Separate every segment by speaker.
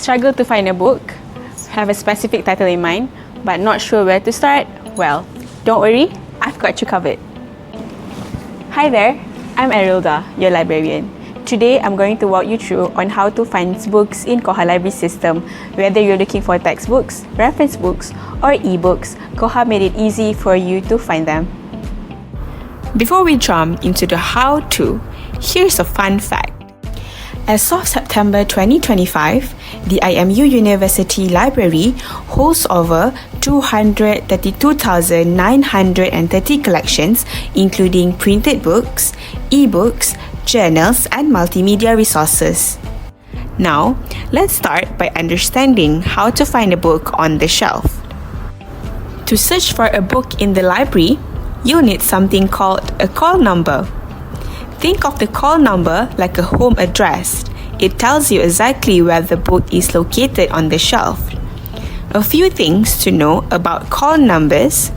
Speaker 1: Struggle to find a book? Have a specific title in mind, but not sure where to start? Well, don't worry, I've got you covered. Hi there, I'm Arilda, your librarian. Today, I'm going to walk you through on how to find books in KOHA Library system. Whether you're looking for textbooks, reference books, or e-books, KOHA made it easy for you to find them. Before we jump into the how-to, here's a fun fact. As of September 2025, the IMU University Library holds over 232,930 collections, including printed books, e-books, journals, and multimedia resources. Now, let's start by understanding how to find a book on the shelf. To search for a book in the library, you'll need something called a call number. Think of the call number like a home address. It tells you exactly where the book is located on the shelf. A few things to know about call numbers.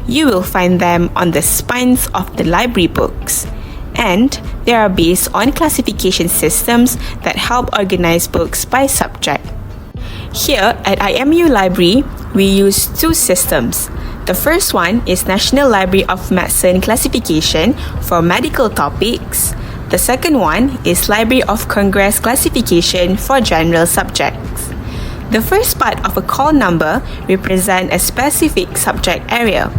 Speaker 1: You will find them on the spines of the library books, and they are based on classification systems that help organize books by subject. Here at IMU Library, we use two systems. The first one is National Library of Medicine classification for medical topics. The second one is Library of Congress classification for general subjects. The first part of a call number represents a specific subject area.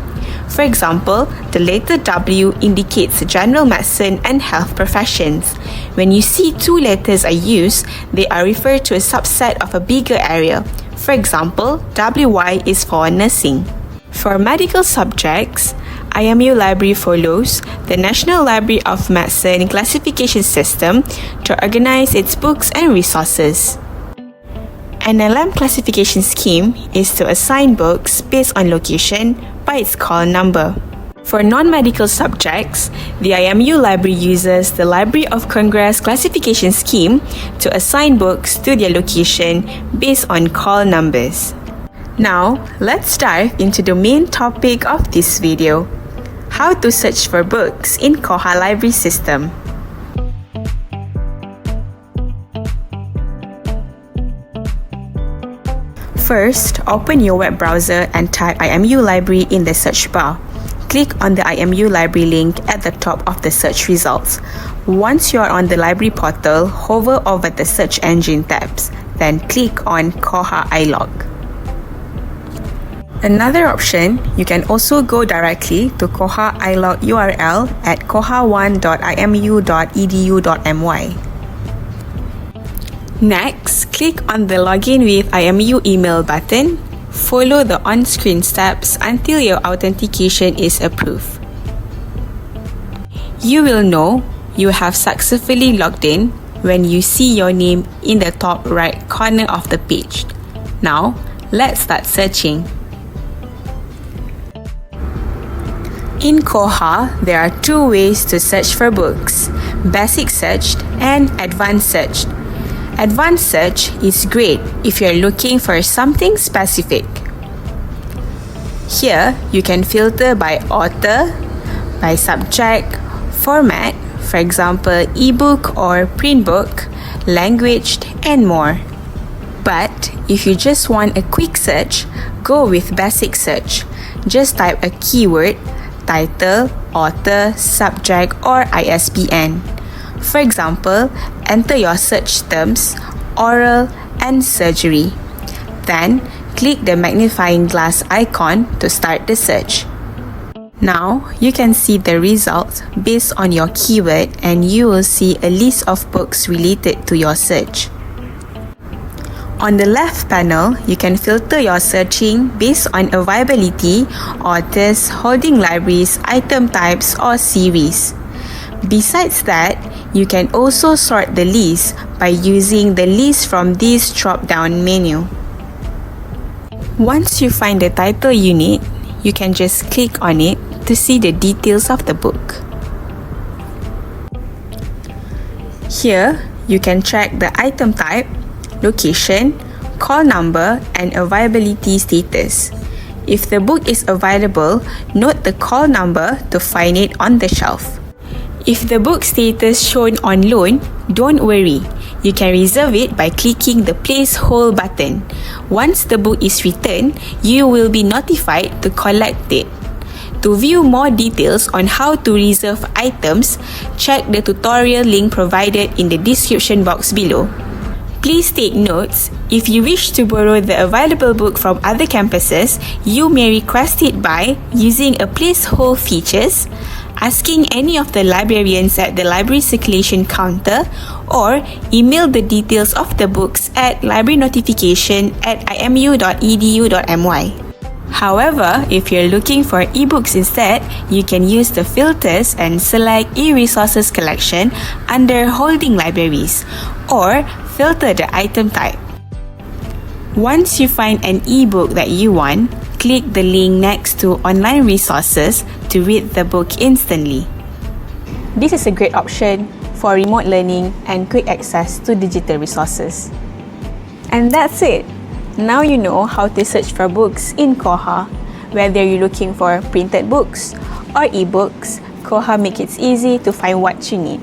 Speaker 1: For example, the letter W indicates general medicine and health professions. When you see two letters are used, they are referred to a subset of a bigger area. For example, WY is for nursing. For medical subjects, IMU Library follows the National Library of Medicine classification system to organize its books and resources. An LM classification scheme is to assign books based on location by its call number. For non-medical subjects, the IMU Library uses the Library of Congress classification scheme to assign books to their location based on call numbers. Now, let's dive into the main topic of this video: how to search for books in KOHA Library system. First, open your web browser and type IMU Library in the search bar. Click on the IMU Library link at the top of the search results. Once you are on the library portal, hover over the search engine tabs, then click on KOHA i-loc. Another option, you can also go directly to KOHA i-loc URL at koha1.imu.edu.my. Next, click on the Login with IMU email button. Follow the on-screen steps until your authentication is approved. You will know you have successfully logged in when you see your name in the top right corner of the page. Now, let's start searching. In KOHA, there are two ways to search for books: basic search and advanced search. Advanced search is great if you're looking for something specific. Here, you can filter by author, by subject, format, for example, ebook or print book, language, and more. But if you just want a quick search, go with basic search. Just type a keyword, title, author, subject, or ISBN. For example, enter your search terms, oral and surgery. Then, click the magnifying glass icon to start the search. Now, you can see the results based on your keyword, and you will see a list of books related to your search. On the left panel, you can filter your searching based on availability, authors, holding libraries, item types, or series. Besides that, you can also sort the list by using the list from this drop-down menu. Once you find the title you need, you can just click on it to see the details of the book. Here, you can check the item type, location, call number, and availability status. If the book is available, note the call number to find it on the shelf. If the book status shown on loan, don't worry. You can reserve it by clicking the Place Hold button. Once the book is returned, you will be notified to collect it. To view more details on how to reserve items, check the tutorial link provided in the description box below. Please take notes, if you wish to borrow the available book from other campuses, you may request it by using a place hold features, asking any of the librarians at the library circulation counter, or email the details of the books at librarynotification@imu.edu.my. However, if you're looking for ebooks instead, you can use the filters and select e-resources collection under holding libraries, or filter the item type. Once you find an ebook that you want, click the link next to online resources to read the book instantly. This is a great option for remote learning and quick access to digital resources. And that's it. Now you know how to search for books in KOHA. Whether you're looking for printed books or ebooks, KOHA makes it easy to find what you need.